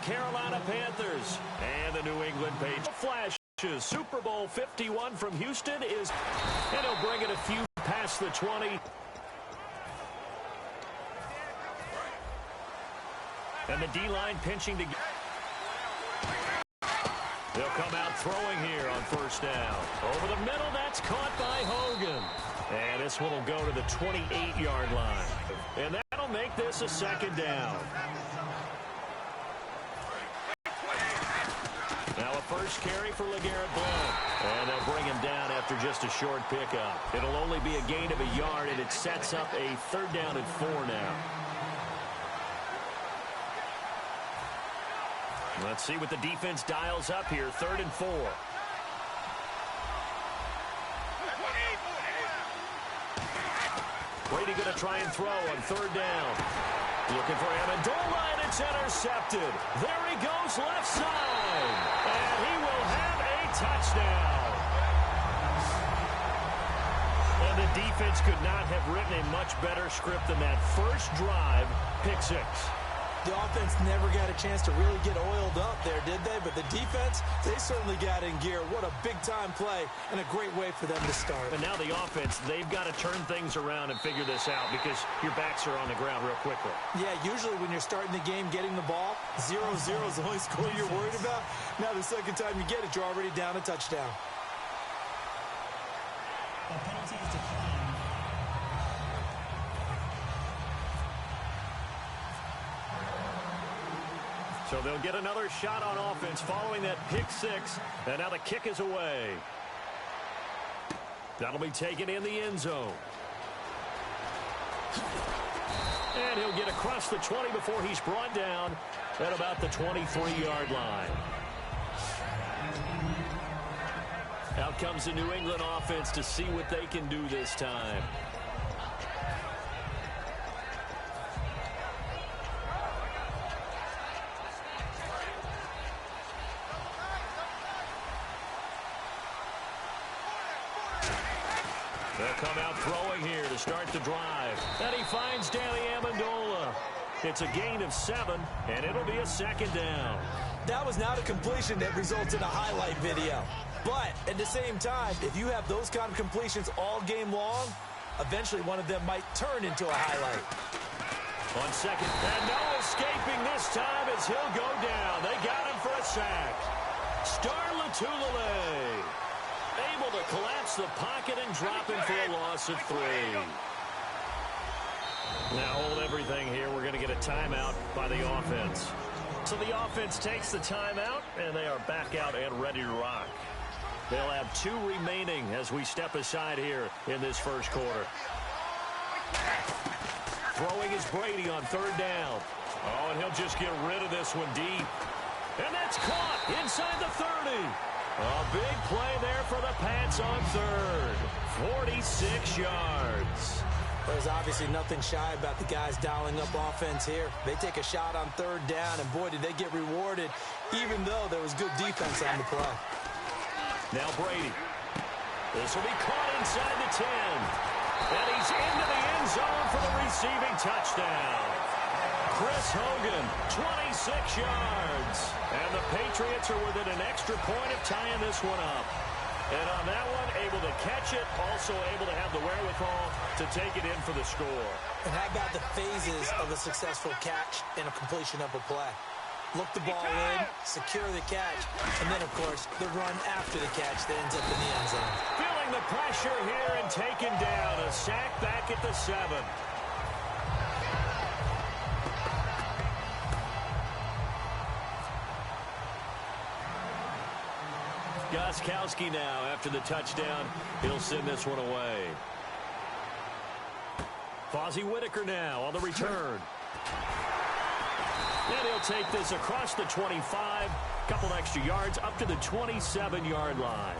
Carolina Panthers and the New England Patriots. Flashes. Super Bowl 51 from Houston is, and he'll bring it a few past the 20. And the D-line pinching to. They'll come out throwing here on first down. Over the middle, that's caught by Hogan. And this one will go to the 28-yard line. And that'll make this a second down. Now a first carry for LeGarrette Blount. And they'll bring him down after just a short pickup. It'll only be a gain of a yard, and it sets up a 3rd down and 4 now. Let's see what the defense dials up here. 3rd and 4. Brady going to try and throw on 3rd down. Looking for Amendola, and it's intercepted. There he goes left side. And he will have a touchdown. And the defense could not have written a much better script than that first drive, pick 6. The offense never got a chance to really get oiled up there, did they? But the defense, they certainly got in gear. What a big-time play and a great way for them to start. And now the offense, they've got to turn things around and figure this out because your backs are on the ground real quickly. Yeah, usually when you're starting the game, getting the ball, 0-0 is the only score you're worried about. Now the second time you get it, you're already down a touchdown. A penalty is declined. So they'll get another shot on offense following that pick 6. And now the kick is away. That'll be taken in the end zone. And he'll get across the 20 before he's brought down at about the 23-yard line. Out comes the New England offense to see what they can do this time. They'll come out throwing here to start the drive. And he finds Danny Amendola. It's a gain of 7, and it'll be a 2nd down. That was not a completion that results in a highlight video. But at the same time, if you have those kind of completions all game long, eventually one of them might turn into a highlight. On 2nd, and no escaping this time as he'll go down. They got him for a sack. Star Latulippe able to collapse the pocket and drop him for a loss of 3. Now hold everything here. We're going to get a timeout by the offense. So the offense takes the timeout, and they are back out and ready to rock. They'll have 2 remaining as we step aside here in this first quarter. Throwing is Brady on 3rd down. Oh, and he'll just get rid of this one deep. And that's caught inside the 30. A big play there for the Pats on 3rd. 46 yards. There's obviously nothing shy about the guys dialing up offense here. They take a shot on 3rd down, and boy, did they get rewarded, even though there was good defense on the play. Now Brady. This will be caught inside the 10. And he's into the end zone for the receiving touchdown. Chris Hogan, 26 yards. And the Patriots are within an extra point of tying this one up. And on that one, able to catch it, also able to have the wherewithal to take it in for the score. And how about the phases of a successful catch and a completion of a play? Look the ball in, secure the catch, and then, of course, the run after the catch that ends up in the end zone. Feeling the pressure here and taken down. A sack back at the 7. Gostkowski now after the touchdown. He'll send this one away. Fozzie Whitaker now on the return. And he'll take this across the 25. Couple extra yards up to the 27-yard line.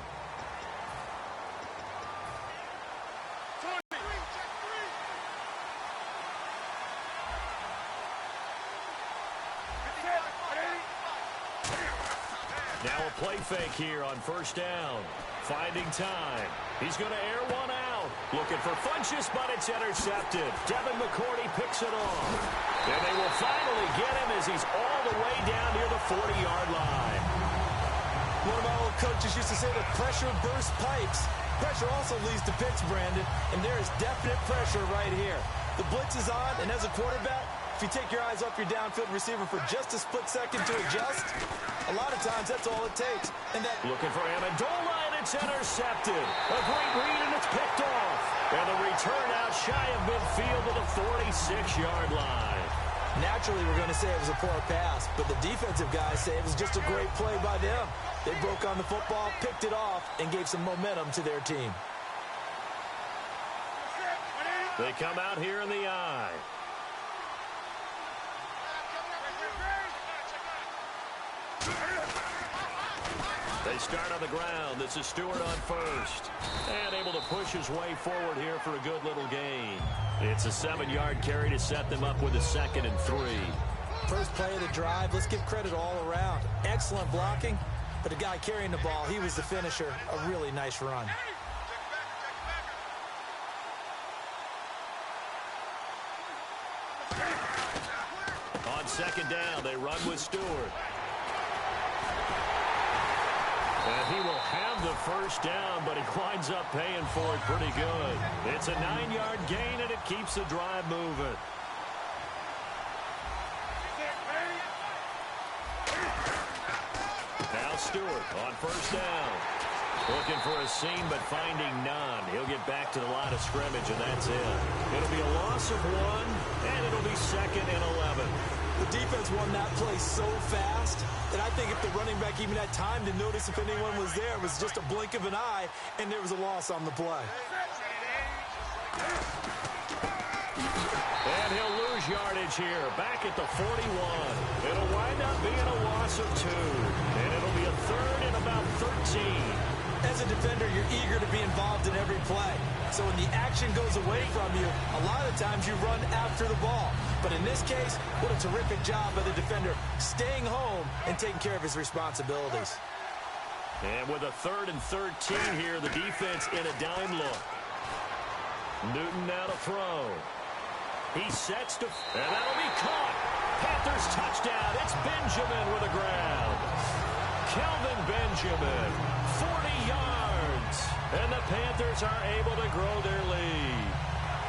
Now a play fake here on 1st down. Finding time. He's going to air one out. Looking for Funchess, but it's intercepted. Devin McCourty picks it off. And they will finally get him as he's all the way down near the coaches used to say that pressure bursts pipes. Pressure also leads to picks, Brandon, and there is definite pressure right here. The blitz is on, and as a quarterback, if you take your eyes off your downfield receiver for just a split second to adjust, a lot of times that's all it takes. And that looking for Amendola, and it's intercepted. A great read, and it's picked off. And the return out shy of midfield to the 46-yard line. Naturally, we're going to say it was a poor pass, but the defensive guys say it was just a great play by them. They broke on the football, picked it off, and gave some momentum to their team. They come out here in the I. They start on the ground. This is Stewart on first. And able to push his way forward here for a good little gain. It's a 7-yard carry to set them up with a 2nd and 3. First play of the drive, let's give credit all around. Excellent blocking, but the guy carrying the ball, he was the finisher. A really nice run. On 2nd down, they run with Stewart. And he will have the first down, but he winds up paying for it pretty good. It's a 9-yard gain, and it keeps the drive moving. Now Stewart on first down. Looking for a seam, but finding none. He'll get back to the line of scrimmage, and that's it. It'll be a loss of 1, and it'll be 2nd and 11. The defense won that play so fast that I think if the running back even had time to notice if anyone was there, it was just a blink of an eye, and there was a loss on the play. And he'll lose yardage here, back at the 41. It'll wind up being a loss of 2, and it'll be a 3rd and about 13. As a defender, you're eager to be involved in every play. So when the action goes away from you, a lot of times you run after the ball. But in this case, what a terrific job by the defender staying home and taking care of his responsibilities. And with a 3rd and 13 here, the defense in a dime look. Newton now to throw. He sets to, and that'll be caught. Panthers touchdown. It's Benjamin with a grab. Kelvin Benjamin, 40 yards. And the Panthers are able to grow their lead.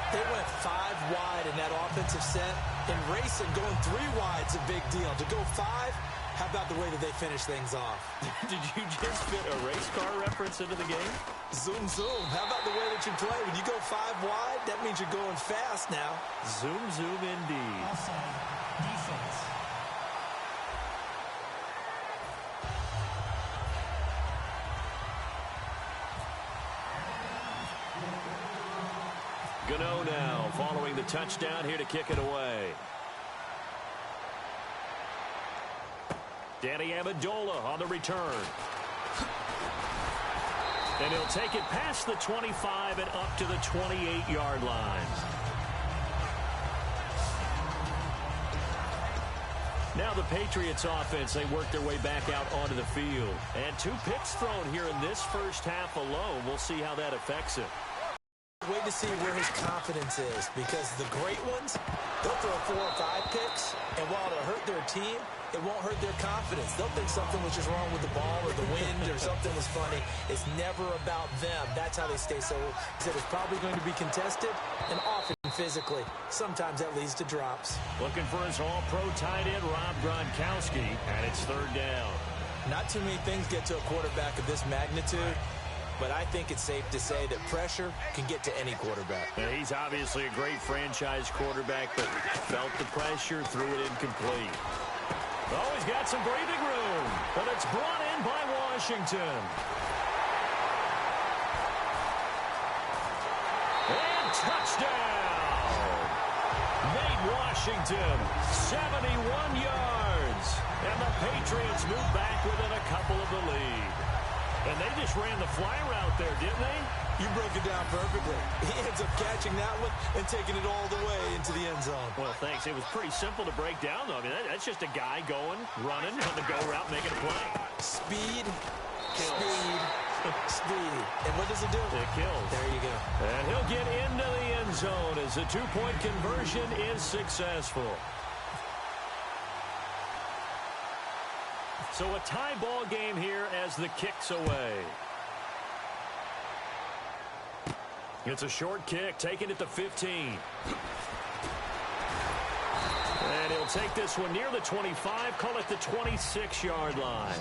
They went 5 wide in that offensive set. In racing, going 3 wide's a big deal. To go 5, how about the way that they finish things off? Did you just fit a race car reference into the game? Zoom, zoom. How about the way that you play? When you go 5 wide, that means you're going fast now. Zoom, zoom indeed. Offside. Defense. Gano now following the touchdown here to kick it away. Danny Amendola on the return. And he'll take it past the 25 and up to the 28-yard line. Now the Patriots offense, they work their way back out onto the field. And 2 picks thrown here in this first half alone. We'll see how that affects it. Wait to see where his confidence is, because the great ones, they'll throw 4 or 5 picks, and while it'll hurt their team, it won't hurt their confidence. They'll think something was just wrong with the ball or the wind or something was funny. It's never about them. That's how they stay. So he said it's probably going to be contested and often physically. Sometimes that leads to drops. Looking for his all-pro tight end, Rob Gronkowski, and it's 3rd down. Not too many things get to a quarterback of this magnitude, but I think it's safe to say that pressure can get to any quarterback. Yeah, he's obviously a great franchise quarterback, but felt the pressure, threw it incomplete. Oh, he's got some breathing room, but it's brought in by Washington. And touchdown! Nate Washington, 71 yards. And the Patriots move back within a couple of the lead. And they just ran the fly route there, didn't they? You broke it down perfectly. He ends up catching that one and taking it all the way into the end zone. Well, thanks. It was pretty simple to break down, though. I mean, that's just a guy going, running on the go route, making a play. Speed, Kills. speed, speed. And what does it do? It kills. There you go. And he'll get into the end zone as the 2-point conversion is successful. So a tie ball game here as the kick's away. It's a short kick, taking it to 15. And he'll take this one near the 25, call it the 26-yard line.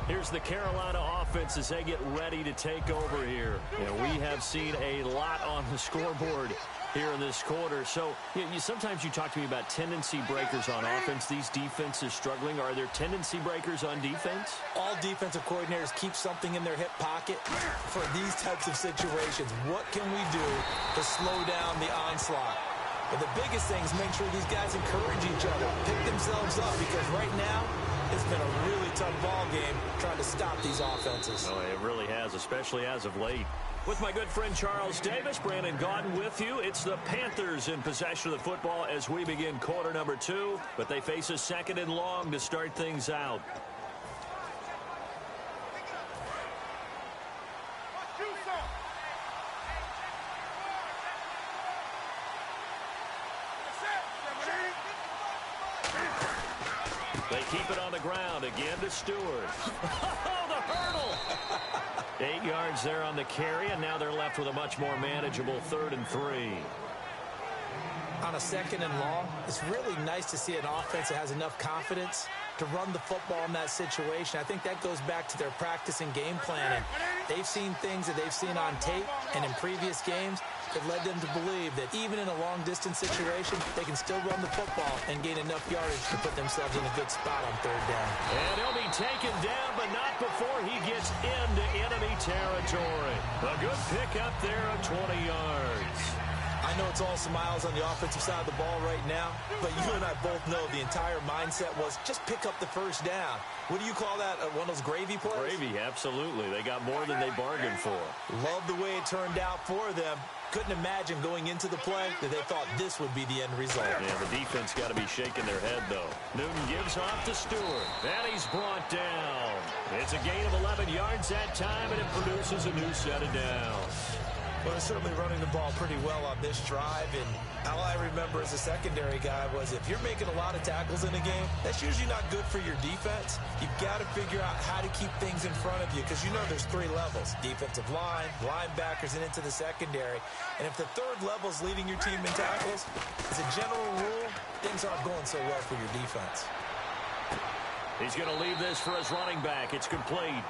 Here's the Carolina offense as they get ready to take over here. We have seen a lot on the scoreboard here in this quarter. So sometimes you talk to me about tendency breakers on offense. These defenses struggling. Are there tendency breakers on defense? All defensive coordinators keep something in their hip pocket for these types of situations. What can we do to slow down the onslaught? But the biggest thing is make sure these guys encourage each other, pick themselves up, because right now it's been a really tough ball game trying to stop these offenses. Oh, it really has, especially as of late. With my good friend Charles Davis, Brandon Gaudin with you. It's the Panthers in possession of the football as we begin quarter number 2, but they face a second and long to start things out. They keep it on the ground again to Stewart. Oh, the hurdle! 8 yards there on the carry, and now they're left with a much more manageable 3rd and 3. On a second and long, it's really nice to see an offense that has enough confidence to run the football in that situation. I think that goes back to their practice and game planning. They've seen things that they've seen on tape and in previous games that led them to believe that even in a long-distance situation, they can still run the football and gain enough yardage to put themselves in a good spot on 3rd down. And he'll be taken down, but not before he gets into enemy territory. A good pickup there of 20 yards. I know it's all smiles on the offensive side of the ball right now, but you and I both know the entire mindset was just pick up the 1st down. What do you call that? One of those gravy plays? Gravy, absolutely. They got more than they bargained for. Love the way it turned out for them. Couldn't imagine going into the play that they thought this would be the end result. Yeah, the defense got to be shaking their head, though. Newton gives off to Stewart. And he's brought down. It's a gain of 11 yards that time, and it produces a new set of downs. Well, they're certainly running the ball pretty well on this drive, and all I remember as a secondary guy was if you're making a lot of tackles in a game, that's usually not good for your defense. You've got to figure out how to keep things in front of you because you know there's 3 levels, defensive line, linebackers, and into the secondary. And if the 3rd level is leading your team in tackles, as a general rule, things aren't going so well for your defense. He's going to leave this for his running back. It's complete.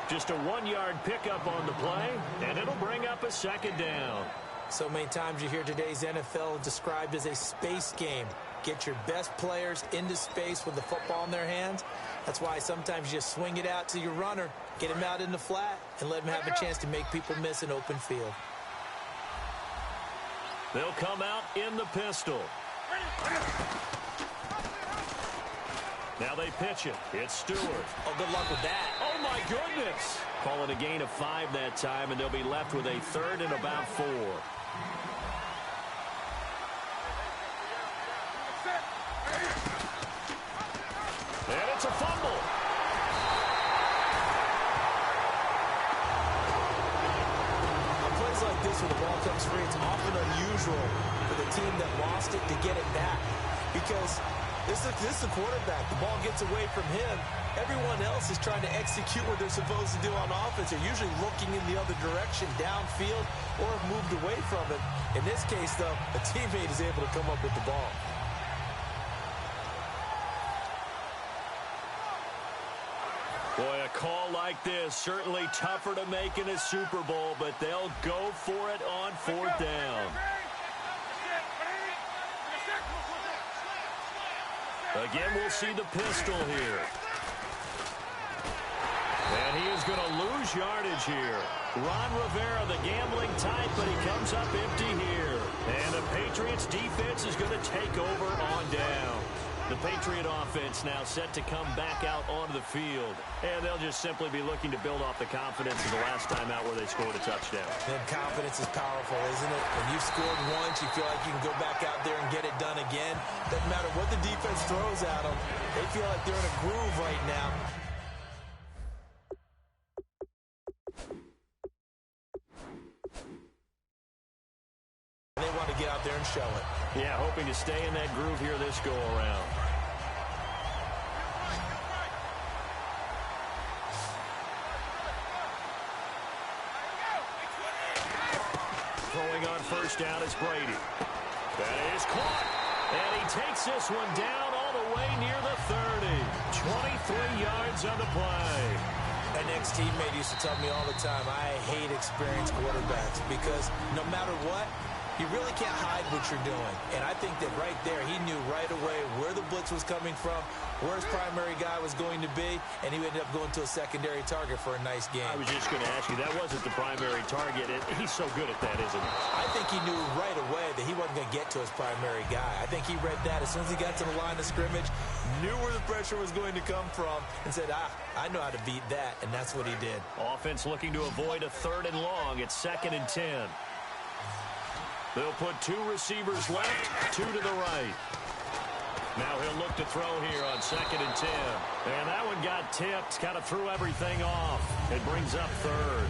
Just a 1-yard pickup on the play, and it'll bring up a 2nd down. So many times you hear today's NFL described as a space game. Get your best players into space with the football in their hands. That's why sometimes you just swing it out to your runner, get him out in the flat, and let him have a chance to make people miss an open field. They'll come out in the pistol. Now they pitch it. It's Stewart. Oh, good luck with that. Oh, my goodness. Call it a gain of 5 that time, and they'll be left with a 3rd and about 4. And it's a fumble. On plays like this where the ball comes free, it's often unusual for the team that lost it to get it back because this is the quarterback. The ball gets away from him. Everyone else is trying to execute what they're supposed to do on offense. They're usually looking in the other direction, downfield, or have moved away from it. In this case, though, a teammate is able to come up with the ball. Boy, a call like this, certainly tougher to make in a Super Bowl, but they'll go for it on 4th down. Again, we'll see the pistol here. And he is going to lose yardage here. Ron Rivera, the gambling type, but he comes up empty here. And the Patriots defense is going to take over on down. The Patriot offense now set to come back out onto the field. And they'll just simply be looking to build off the confidence of the last time out where they scored a touchdown. And confidence is powerful, isn't it? When you've scored once, you feel like you can go back out there and get it done again. Doesn't matter what the defense throws at them. They feel like they're in a groove right now. They want to get out there and show it. Yeah, hoping to stay in that groove here this go-around. Throwing on first down is Brady. That is caught. And he takes this one down all the way near the 30. 23 yards on the play. An ex-teammate used to tell me all the time, I hate experienced quarterbacks because no matter what, you really can't hide what you're doing. And I think that right there, he knew right away where the blitz was coming from, where his primary guy was going to be, and he ended up going to a secondary target for a nice game. I was just going to ask you, that wasn't the primary target. He's so good at that, isn't he? I think he knew right away that he wasn't going to get to his primary guy. I think he read that as soon as he got to the line of scrimmage, knew where the pressure was going to come from, and said, I know how to beat that, and that's what he did. Offense looking to avoid a 3rd and long. It's 2nd and 10. They'll put 2 receivers left, 2 to the right. Now he'll look to throw here on 2nd and 10. And that one got tipped, kind of threw everything off. It brings up 3rd.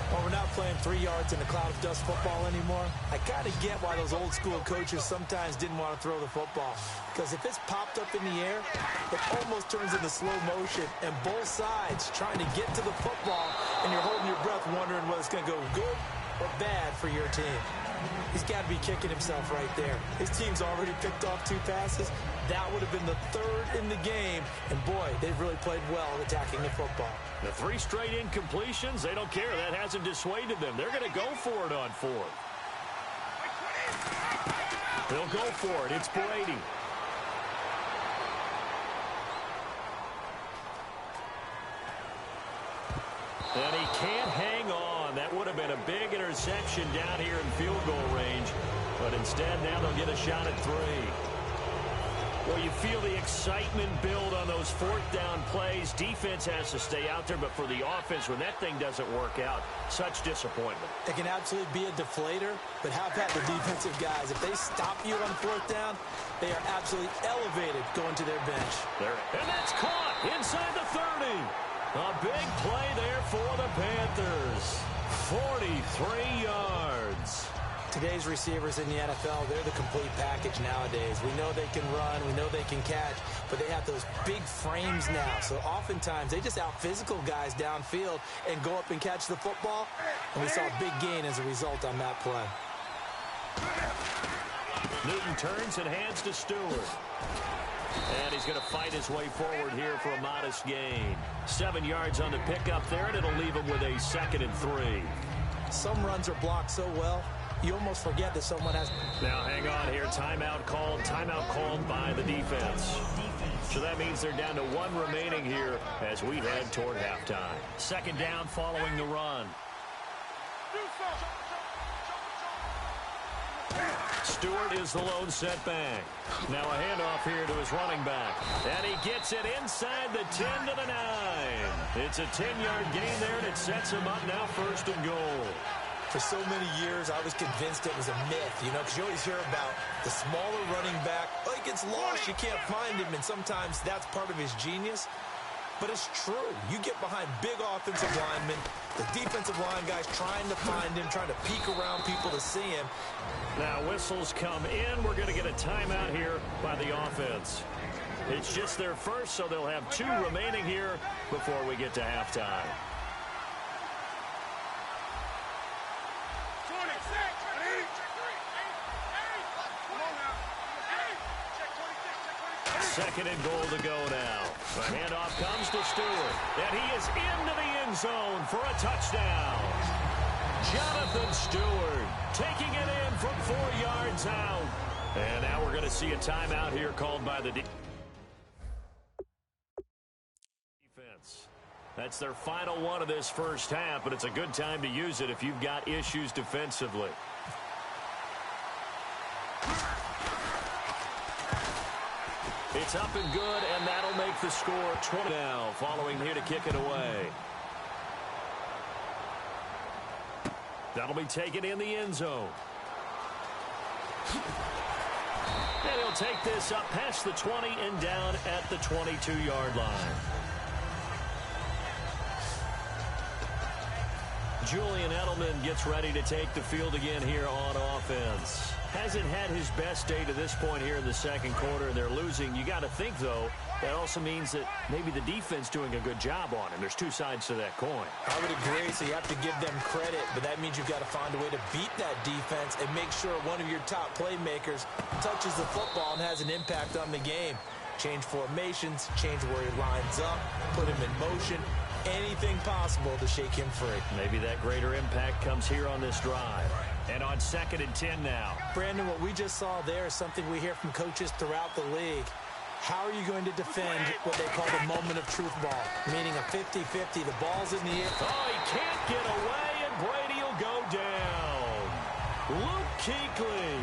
Well, we're not playing 3 yards in a cloud of dust football anymore. I kind of get why those old school coaches sometimes didn't want to throw the football. Because if it's popped up in the air, it almost turns into slow motion. And both sides trying to get to the football, and you're holding your breath wondering whether it's going to go good or bad for your team. He's got to be kicking himself right there. His team's already picked off 2 passes. That would have been the 3rd in the game. And, boy, they've really played well attacking the football. The 3 straight incompletions, they don't care. That hasn't dissuaded them. They're going to go for it on 4th. They'll go for it. It's Brady. And he can't hang on. That would have been a big interception down here in field goal range. But instead, now they'll get a shot at 3. Well, you feel the excitement build on those 4th down plays. Defense has to stay out there, but for the offense, when that thing doesn't work out, such disappointment. It can absolutely be a deflator, but how about the defensive guys? If they stop you on 4th down, they are absolutely elevated going to their bench. And that's caught inside the 30. A big play there for the Panthers. 43 yards. Today's receivers in the NFL, they're the complete package nowadays. We know they can run, we know they can catch, but they have those big frames now. So oftentimes they just out-physical guys downfield and go up and catch the football. And we saw a big gain as a result on that play. Newton turns and hands to Stewart. And he's going to fight his way forward here for a modest gain. 7 yards on the pickup there, and it'll leave him with a 2nd and 3. Some runs are blocked so well, you almost forget that someone has... Now, hang on here. Timeout called by the defense. So that means they're down to 1 remaining here as we head toward halftime. 2nd down following the run. Stewart is the lone setback. Now a handoff here to his running back. And he gets it inside the 10 to the 9. It's a 10-yard gain there, and it sets him up now 1st and goal. For so many years, I was convinced it was a myth, you know, because you always hear about the smaller running back. Oh, he gets lost, you can't find him, and sometimes that's part of his genius. But it's true. You get behind big offensive linemen, the defensive line guys trying to find him, trying to peek around people to see him. Now whistles come in. We're going to get a timeout here by the offense. It's just their first, so they'll have 2 remaining here before we get to halftime. Second and goal to go now. The handoff comes to Stewart. And he is into the end zone for a touchdown. Jonathan Stewart taking it in from 4 yards out. And now we're going to see a timeout here called by the defense. That's their final one of this first half, but it's a good time to use it if you've got issues defensively. It's up and good, and that'll make the score 20 now, following here to kick it away. That'll be taken in the end zone. And he'll take this up past the 20 and down at the 22-yard line. Julian Edelman gets ready to take the field again here on offense. hasn't had his best day to this point here in the second quarter, and they're losing. You got to think, though, that also means that maybe the defense doing a good job on him. There's two sides to that coin. I would agree, so you have to give them credit, but that means you've got to find a way to beat that defense and make sure one of your top playmakers touches the football and has an impact on the game. Change formations, change where he lines up, put him in motion, anything possible to shake him free. Maybe that greater impact comes here on this drive. And on 2nd and 10 now. Brandon, what we just saw there is something we hear from coaches throughout the league. How are you going to defend what they call the moment of truth ball, meaning a 50-50, the ball's in the air. Oh, he can't get away, and Brady will go down. Luke Kuechly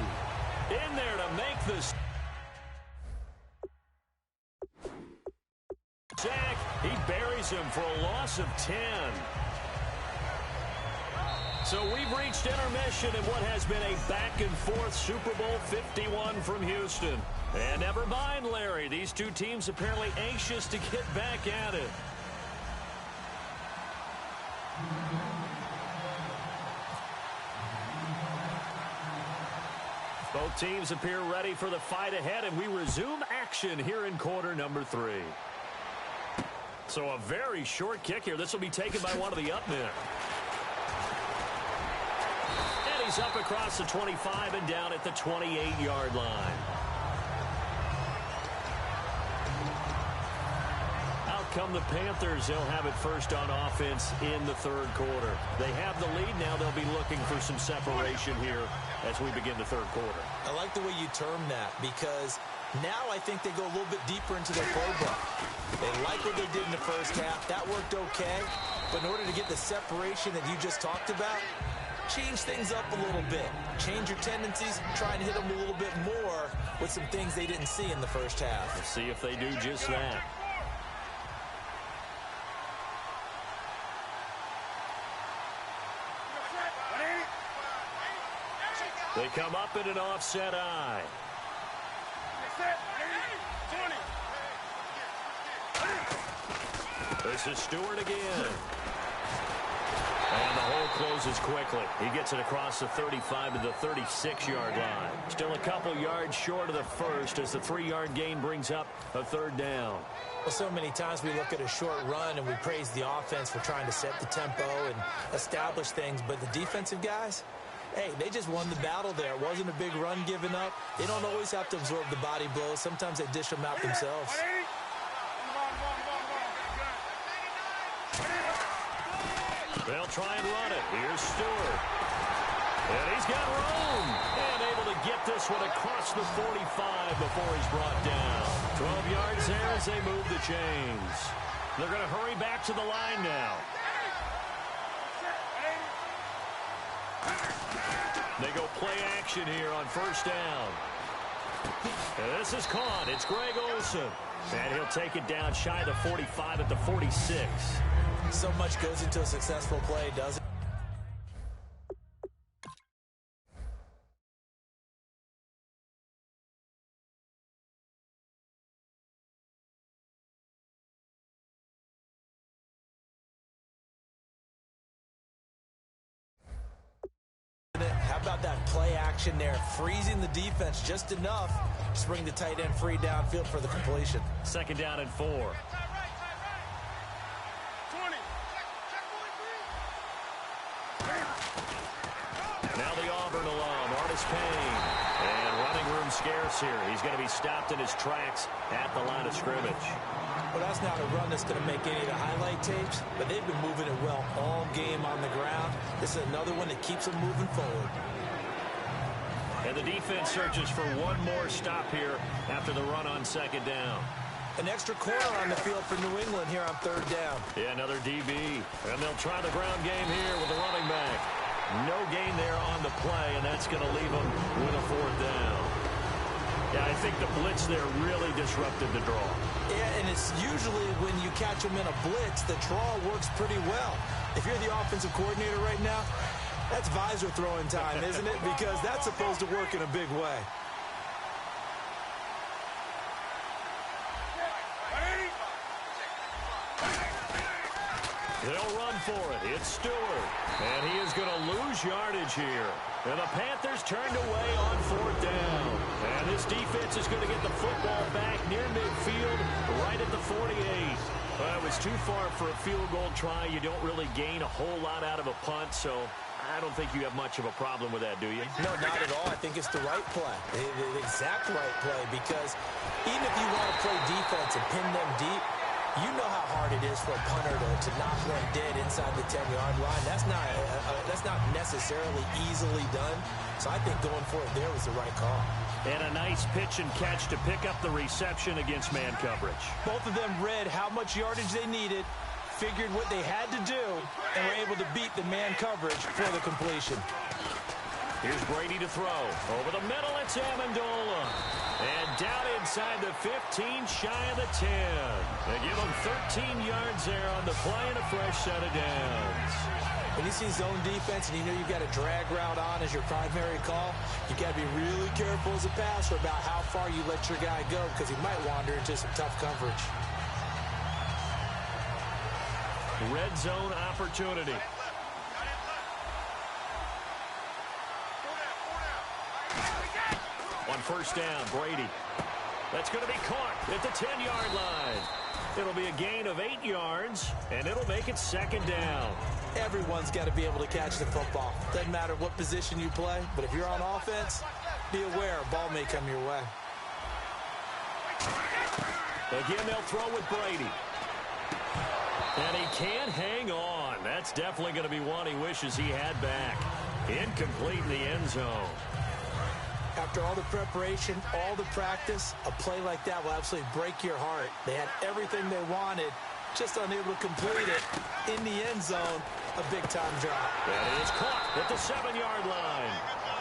in there to make this sack. He buries him for a loss of 10. So we've reached intermission in what has been a back-and-forth Super Bowl 51 from Houston. And never mind, Larry, these two teams apparently anxious to get back at it. Both teams appear ready for the fight ahead, and we resume action here in quarter number 3. So a very short kick here. This will be taken by one of the up men. And he's up across the 25 and down at the 28-yard line. Out come the Panthers. They'll have it first on offense in the third quarter. They have the lead now. They'll be looking for some separation here as we begin the third quarter. I like the way you term that because now I think they go a little bit deeper into their playbook. They like what they did in the first half. That worked okay. But in order to get the separation that you just talked about, change things up a little bit. Change your tendencies. Try and hit them a little bit more with some things they didn't see in the first half. Let's see if they do just that. They come up in an offset eye. This is Stewart again. And the hole closes quickly. He gets it across the 35 to the 36-yard line. Still a couple yards short of the first as the 3-yard gain brings up a third down. Well, so many times we look at a short run and we praise the offense for trying to set the tempo and establish things, but the defensive guys, hey, they just won the battle there. It wasn't a big run given up. They don't always have to absorb the body blows. Sometimes they dish them out themselves. They'll try and run it. Here's Stewart. And he's got room. And able to get this one across the 45 before he's brought down. 12 yards there as they move the chains. They're going to hurry back to the line now. They go play action here on first down. And this is caught. It's Greg Olsen. And he'll take it down shy of the 45 at the 46. So much goes into a successful play, doesn't it? How about that play action there? Freezing the defense just enough to bring the tight end free downfield for the completion. 2nd down and 4. Now the Auburn alum, Artis Payne. And running room scarce here. He's going to be stopped in his tracks at the line of scrimmage. Well, that's not a run that's going to make any of the highlight tapes, but they've been moving it well all game on the ground. This is another one that keeps them moving forward. And the defense searches for one more stop here after the run on 2nd down. An extra corner on the field for New England here on 3rd down. Yeah, another DB. And they'll try the ground game here with the running back. No gain there on the play, and that's going to leave them with a 4th down. Yeah, I think the blitz there really disrupted the draw. Yeah, and it's usually when you catch them in a blitz, the draw works pretty well. If you're the offensive coordinator right now, that's visor throwing time, isn't it? Because that's supposed to work in a big way. They'll run for it. It's Stewart. And he is going to lose yardage here. And the Panthers turned away on 4th down. And this defense is going to get the football back near midfield, right at the 48. Well, it was too far for a field goal try. You don't really gain a whole lot out of a punt, so I don't think you have much of a problem with that, do you? No, not at all. I think it's the right play, the exact right play, because even if you want to play defense and pin them deep, you know how hard it is for a punter to knock one dead inside the 10-yard line. That's not necessarily easily done. So I think going for it there was the right call. And a nice pitch and catch to pick up the reception against man coverage. Both of them read how much yardage they needed, figured what they had to do, and were able to beat the man coverage for the completion. Here's Brady to throw. Over the middle, it's Amendola. And down inside the 15, shy of the 10. They give him 13 yards there on the play and a fresh set of downs. When you see zone defense and you know you've got a drag route on as your primary call, you got to be really careful as a passer about how far you let your guy go, because he might wander into some tough coverage. Red zone opportunity. On 1st down, Brady. That's going to be caught at the 10-yard line. It'll be a gain of 8 yards, and it'll make it 2nd down. Everyone's got to be able to catch the football. Doesn't matter what position you play, but if you're on offense, be aware a ball may come your way. Again, they'll throw with Brady. And he can't hang on. That's definitely going to be one he wishes he had back. Incomplete in the end zone. After all the preparation, all the practice, a play like that will absolutely break your heart. They had everything they wanted, just unable to complete it. In the end zone, a big-time drop. And it's caught at the 7-yard line.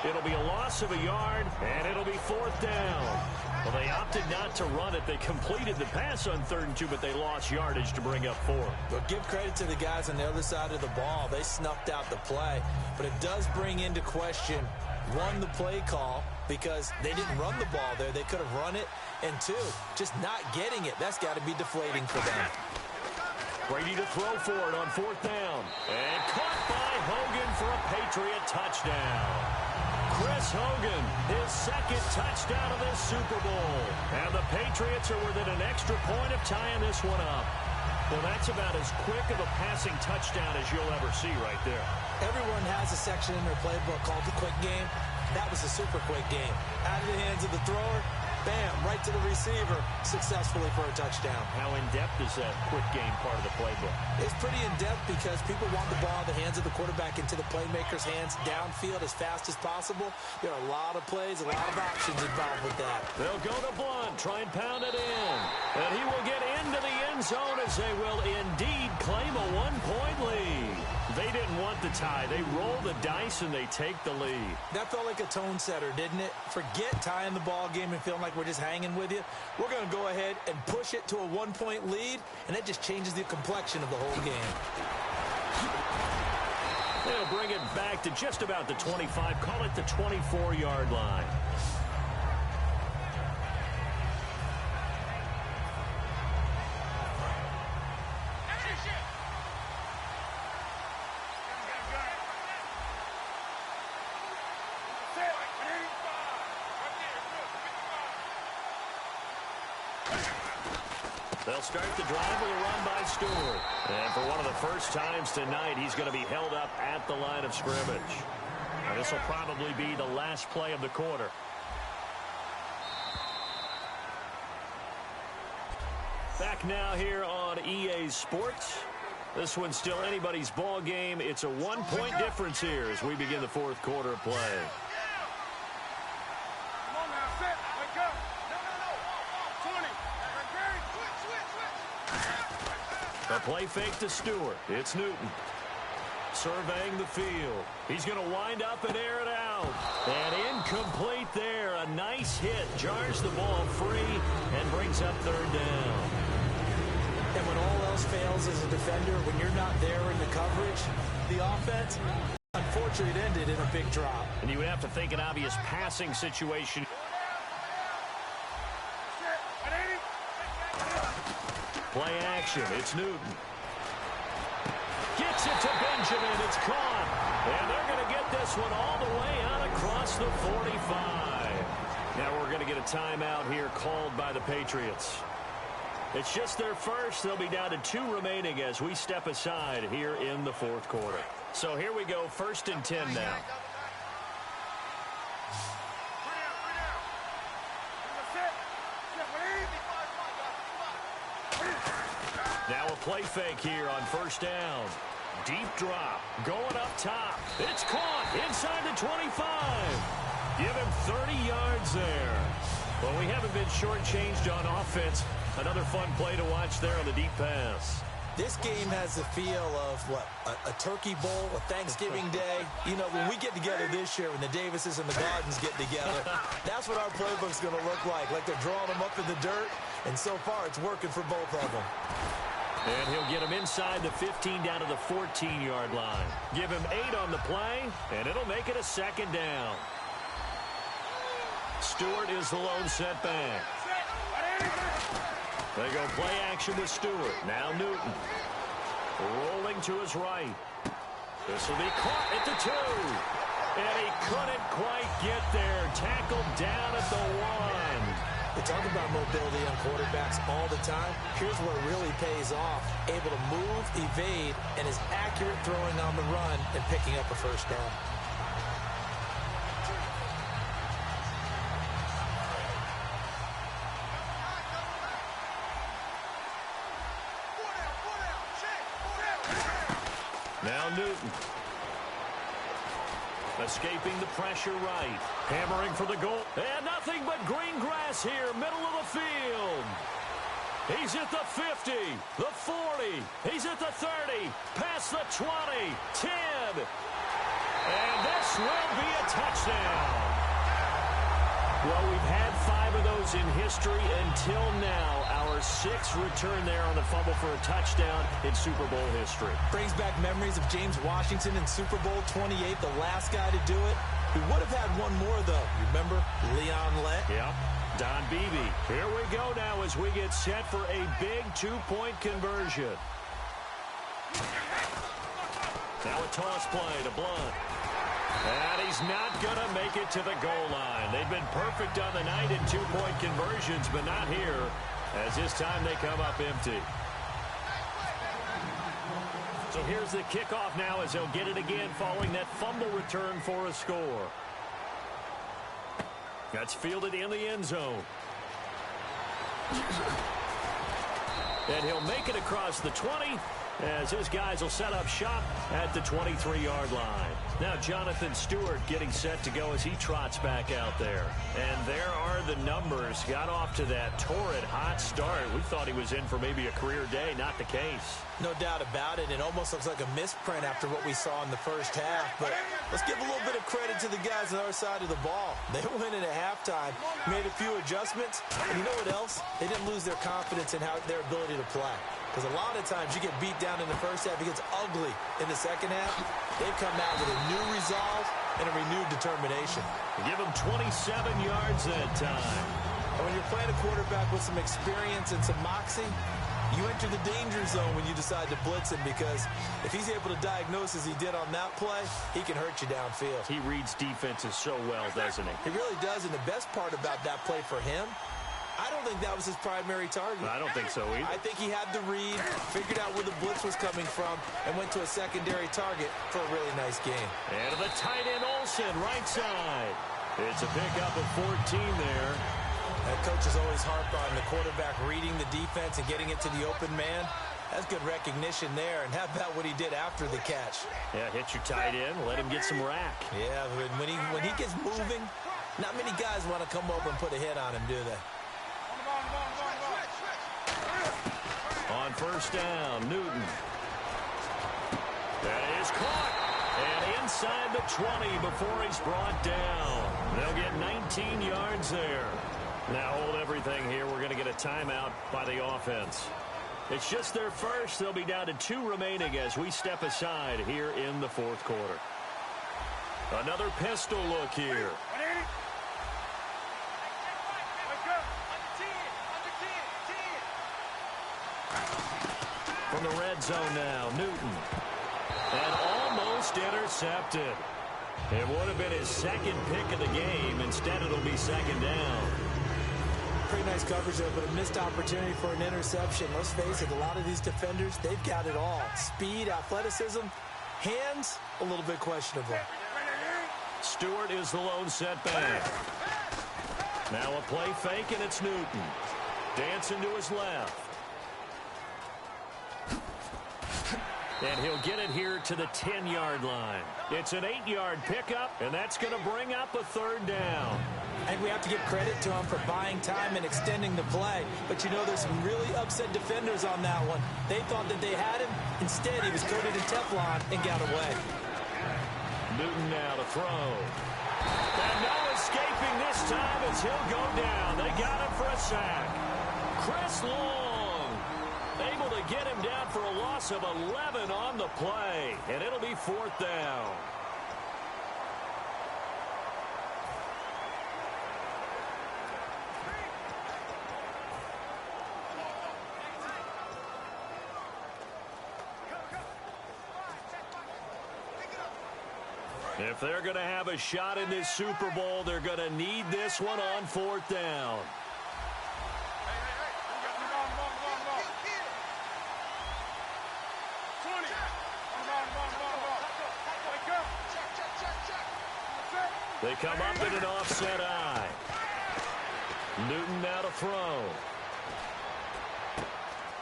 It'll be a loss of a yard, and it'll be 4th down. Well, they opted not to run it. They completed the pass on 3rd and 2, but they lost yardage to bring up 4. Well, give credit to the guys on the other side of the ball. They snuffed out the play. But it does bring into question, 1, the play call, because they didn't run the ball there. They could have run it. And 2, just not getting it. That's got to be deflating for them. Brady to throw for it on 4th down. And caught by Hogan for a Patriot touchdown. Chris Hogan, his 2nd touchdown of this Super Bowl. And the Patriots are within an extra point of tying this one up. Well, that's about as quick of a passing touchdown as you'll ever see right there. Everyone has a section in their playbook called the quick game. That was a super quick game. Out of the hands of the thrower, bam, right to the receiver, successfully for a touchdown. How in-depth is that quick game part of the playbook? It's pretty in-depth because people want the ball in the hands of the quarterback into the playmaker's hands downfield as fast as possible. There are a lot of plays, a lot of options involved with that. They'll go to Blunt, try and pound it in. And he will get into the end zone as they will indeed claim a 1-point lead. They didn't want the tie. They roll the dice and they take the lead. That felt like a tone setter, didn't it? Forget tying the ball game and feeling like we're just hanging with you. We're going to go ahead and push it to a 1-point lead, and that just changes the complexion of the whole game. They'll bring it back to just about the 25. Call it the 24-yard line. They'll start the drive with a run by Stewart. And for one of the first times tonight, he's going to be held up at the line of scrimmage. And this will probably be the last play of the quarter. Back now here on EA Sports. This one's still anybody's ball game. It's a 1-point difference here as we begin the 4th quarter of play. A play fake to Stewart. It's Newton. Surveying the field. He's going to wind up and air it out. And incomplete there. A nice hit. Jars the ball free and brings up 3rd down. And when all else fails as a defender, when you're not there in the coverage, the offense, unfortunately, it ended in a big drop. And you would have to think an obvious passing situation. Play action. It's Newton. Gets it to Benjamin. It's caught. And they're going to get this one all the way out across the 45. Now we're going to get a timeout here called by the Patriots. It's just their first. They'll be down to 2 remaining as we step aside here in the fourth quarter. So here we go, 1st and 10 now. Now a play fake here on 1st down. Deep drop, going up top. It's caught inside the 25. Give him 30 yards there. Well, we haven't been shortchanged on offense. Another fun play to watch there on the deep pass. This game has the feel of, what, a turkey bowl, a Thanksgiving day. You know, when we get together this year, when the Davises and the Gardens get together, that's what our playbook's going to look like they're drawing them up in the dirt, and so far it's working for both of them. And he'll get him inside the 15 down to the 14-yard line. Give him 8 on the play, and it'll make it a 2nd down. Stewart is the lone setback. They go play action with Stewart. Now Newton. Rolling to his right. This will be caught at the 2. And he couldn't quite get there. Tackled down at the 1. We talk about mobility on quarterbacks all the time. Here's where it really pays off. Able to move, evade, and is accurate throwing on the run and picking up a 1st down. Now Newton. Escaping the pressure right. Hammering for the goal. And nothing but green grass here, middle of the field. He's at the 50, the 40. He's at the 30, past the 20, 10. And this will be a touchdown. Well, we've had 5 of those in history until now. Our 6th return there on the fumble for a touchdown in Super Bowl history. Brings back memories of James Washington in Super Bowl 28, the last guy to do it. We would have had one more, though. Remember Leon Lett? Yep. Don Beebe. Here we go now as we get set for a big 2-point conversion. Now a toss play to Blunt. And he's not going to make it to the goal line. They've been perfect on the night in 2-point conversions, but not here, as this time they come up empty. So here's the kickoff now as they'll get it again following that fumble return for a score. That's fielded in the end zone. And he'll make it across the 20 as his guys will set up shop at the 23-yard line. Now Jonathan Stewart getting set to go as he trots back out there. And there are the numbers. Got off to that torrid hot start. We thought he was in for maybe a career day. Not the case. No doubt about it. It almost looks like a misprint after what we saw in the first half. But let's give a little bit of credit to the guys on our side of the ball. They went in at halftime, made a few adjustments. And you know what else? They didn't lose their confidence in their ability to play. Because a lot of times you get beat down in the first half. It gets ugly in the second half. They've come out with a new resolve and a renewed determination. Give them 27 yards that time. And when you're playing a quarterback with some experience and some moxie, you enter the danger zone when you decide to blitz him, because if he's able to diagnose as he did on that play, he can hurt you downfield. He reads defenses so well, doesn't he? He really does, and the best part about that play for him, I don't think that was his primary target. I don't think so either. I think he had the read, figured out where the blitz was coming from, and went to a secondary target for a really nice game. And to the tight end Olsen, right side. It's a pickup of 14 there. That coach has always harped on the quarterback reading the defense and getting it to the open man. That's good recognition there. And how about what he did after the catch? Yeah, hit your tight end, let him get some rack. Yeah, when he gets moving, not many guys want to come over and put a hit on him, do they? On first down, Newton. That is caught. And inside the 20 before he's brought down. They'll get 19 yards there. Now hold everything here. We're going to get a timeout by the offense. It's just their first. They'll be down to 2 remaining as we step aside here in the fourth quarter. Another pistol look here. From the red zone now, Newton. And almost Just intercepted. It would have been his second pick of the game. Instead, it'll be second down. Pretty nice coverage there, but a missed opportunity for an interception. Let's face it, a lot of these defenders, they've got it all. Speed, athleticism, hands, a little bit questionable. Stewart is the lone setback. Now a play fake, and it's Newton. Dancing to his left. And he'll get it here to the 10-yard line. It's an 8-yard pickup, and that's going to bring up a third down. And we have to give credit to him for buying time and extending the play. But, you know, there's some really upset defenders on that one. They thought that they had him. Instead, he was coated in Teflon and got away. Newton now to throw. And no escaping this time as he'll go down. They got him for a sack. Chris Long able to get him down for a loss of 11 on the play. And it'll be fourth down. If they're going to have a shot in this Super Bowl, they're going to need this one on fourth down. They come up in an offset eye. Newton now to throw.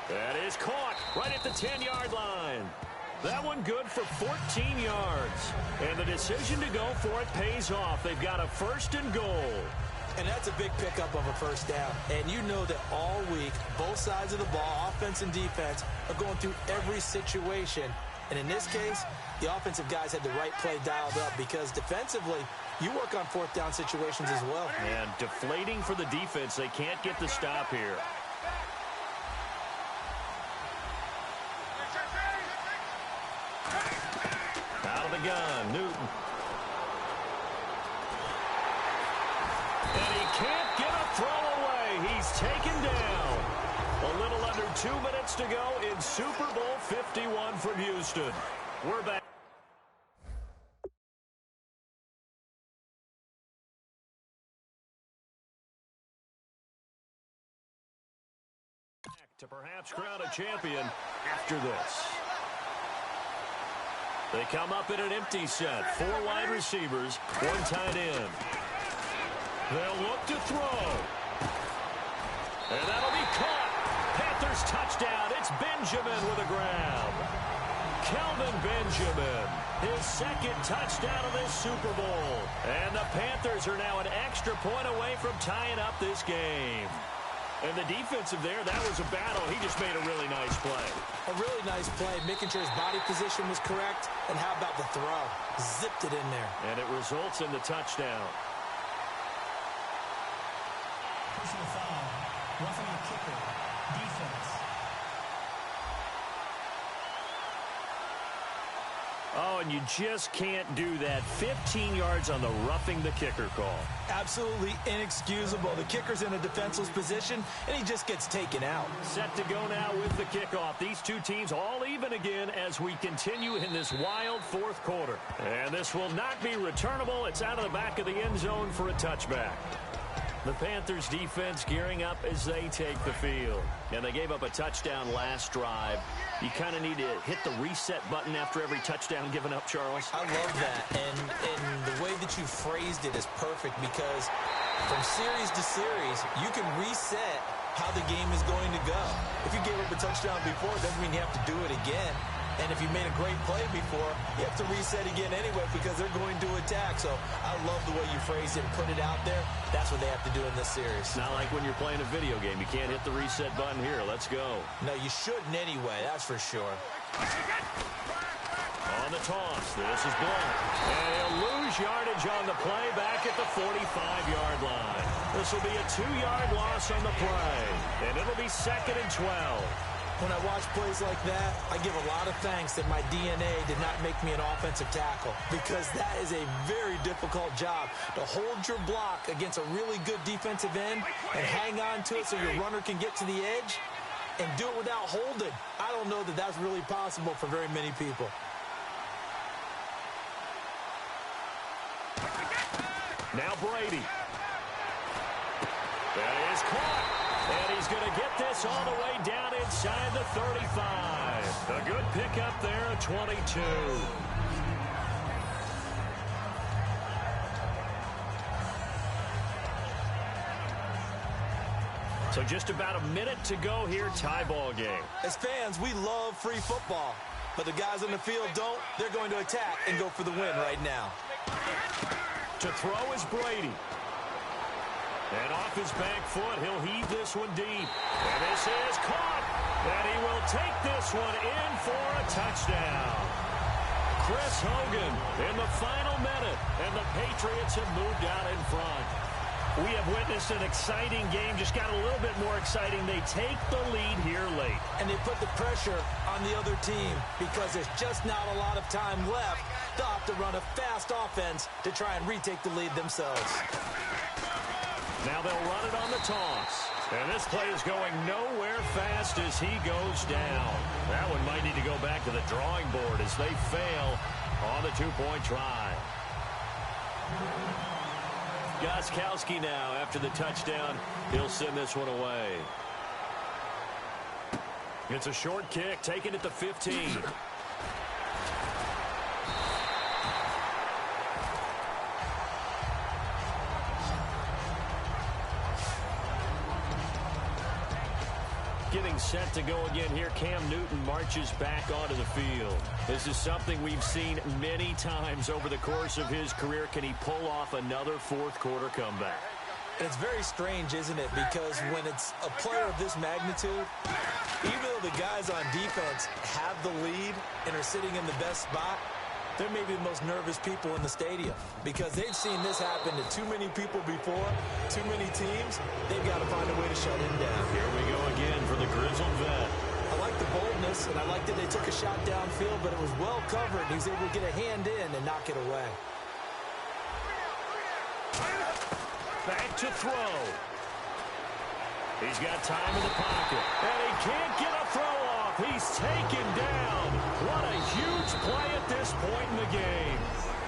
That is caught right at the 10-yard line. That one good for 14 yards. And the decision to go for it pays off. They've got a first and goal. And that's a big pickup of a first down. And you know that all week, both sides of the ball, offense and defense, are going through every situation. And in this case, the offensive guys had the right play dialed up because defensively, you work on fourth down situations as well. And deflating for the defense. They can't get the stop here. Out of the gun, Newton. And he can't get a throw away. He's taken down. A little under 2 minutes to go in Super Bowl 51 from Houston. We're back. To perhaps crown a champion after this. They come up in an empty set. 4 wide receivers, 1 tight end. They'll look to throw. And that'll be caught. Panthers touchdown. It's Benjamin with a grab. Kelvin Benjamin, his second touchdown of this Super Bowl. And the Panthers are now an extra point away from tying up this game. And the defensive there, that was a battle. He just made a really nice play. A really nice play, making sure his body position was correct. And how about the throw? Zipped it in there. And it results in the touchdown. Personal foul. Roughing the kicker. Defense. Oh, and you just can't do that. 15 yards on the roughing the kicker call. Absolutely inexcusable. The kicker's in a defenseless position, and he just gets taken out. Set to go now with the kickoff. These two teams all even again as we continue in this wild fourth quarter. And this will not be returnable. It's out of the back of the end zone for a touchback. The Panthers defense gearing up as they take the field. And they gave up a touchdown last drive. You kind of need to hit the reset button after every touchdown given up, Charles. I love that. And the way that you phrased it is perfect because from series to series, you can reset how the game is going to go. If you gave up a touchdown before, it doesn't mean you have to do it again. And if you made a great play before, you have to reset again anyway because they're going to attack. So I love the way you phrased it and put it out there. That's what they have to do in this series. It's not like when you're playing a video game. You can't hit the reset button here. Let's go. No, you shouldn't anyway. That's for sure. On the toss, this is blocked. And he'll lose yardage on the play back at the 45-yard line. This will be a 2-yard loss on the play. And it'll be 2nd and 12. When I watch plays like that, I give a lot of thanks that my DNA did not make me an offensive tackle because that is a very difficult job to hold your block against a really good defensive end and hang on to it so your runner can get to the edge and do it without holding. I don't know that that's really possible for very many people. Now Brady. That is caught. And he's going to get this all the way down inside the 35. A good pickup there at 22. So just about a minute to go here, tie ball game. As fans, we love free football. But the guys on the field don't. They're going to attack and go for the win right now. To throw is Brady. And off his back foot, he'll heave this one deep. And this is caught. And he will take this one in for a touchdown. Chris Hogan in the final minute. And the Patriots have moved out in front. We have witnessed an exciting game, just got a little bit more exciting. They take the lead here late. And they put the pressure on the other team because there's just not a lot of time left. They'll have to run a fast offense to try and retake the lead themselves. Now they'll run it on the toss. And this play is going nowhere fast as he goes down. That one might need to go back to the drawing board as they fail on the two-point try. Joshdoe57 now after the touchdown. He'll send this one away. It's a short kick taken at the 15. Getting set to go again here. Cam Newton marches back onto the field. This is something we've seen many times over the course of his career. Can he pull off another fourth quarter comeback? And it's very strange, isn't it? Because when it's a player of this magnitude, even though the guys on defense have the lead and are sitting in the best spot, they're maybe the most nervous people in the stadium because they've seen this happen to too many people before, too many teams. They've got to find a way to shut him down. Here we go again for the grizzled vet. I like the boldness, and I like that they took a shot downfield, but it was well covered. He was able to get a hand in and knock it away. Back to throw. He's got time in the pocket, and he can't get a throw off. He's taken down. What a huge play at this point in the game.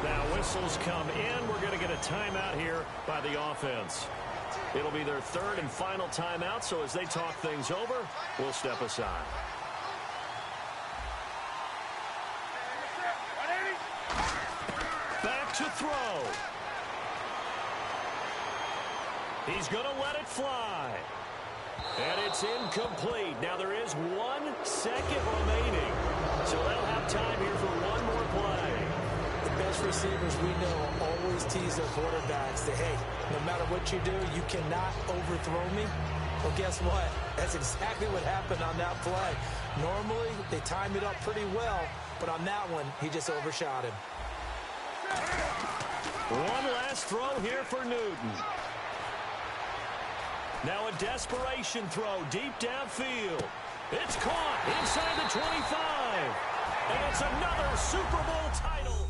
Now whistles come in. We're going to get a timeout here by the offense. It'll be their third and final timeout, so as they talk things over, we'll step aside. Back to throw. He's going to let it fly. And it's incomplete. Now there is 1 second remaining. So they'll have time here for one more play. The best receivers we know always tease their quarterbacks that, hey, no matter what you do, you cannot overthrow me. Well, guess what? That's exactly what happened on that play. Normally, they time it up pretty well, but on that one, he just overshot him. One last throw here for Newton. Now a desperation throw deep downfield. It's caught inside the 25. And it's another Super Bowl title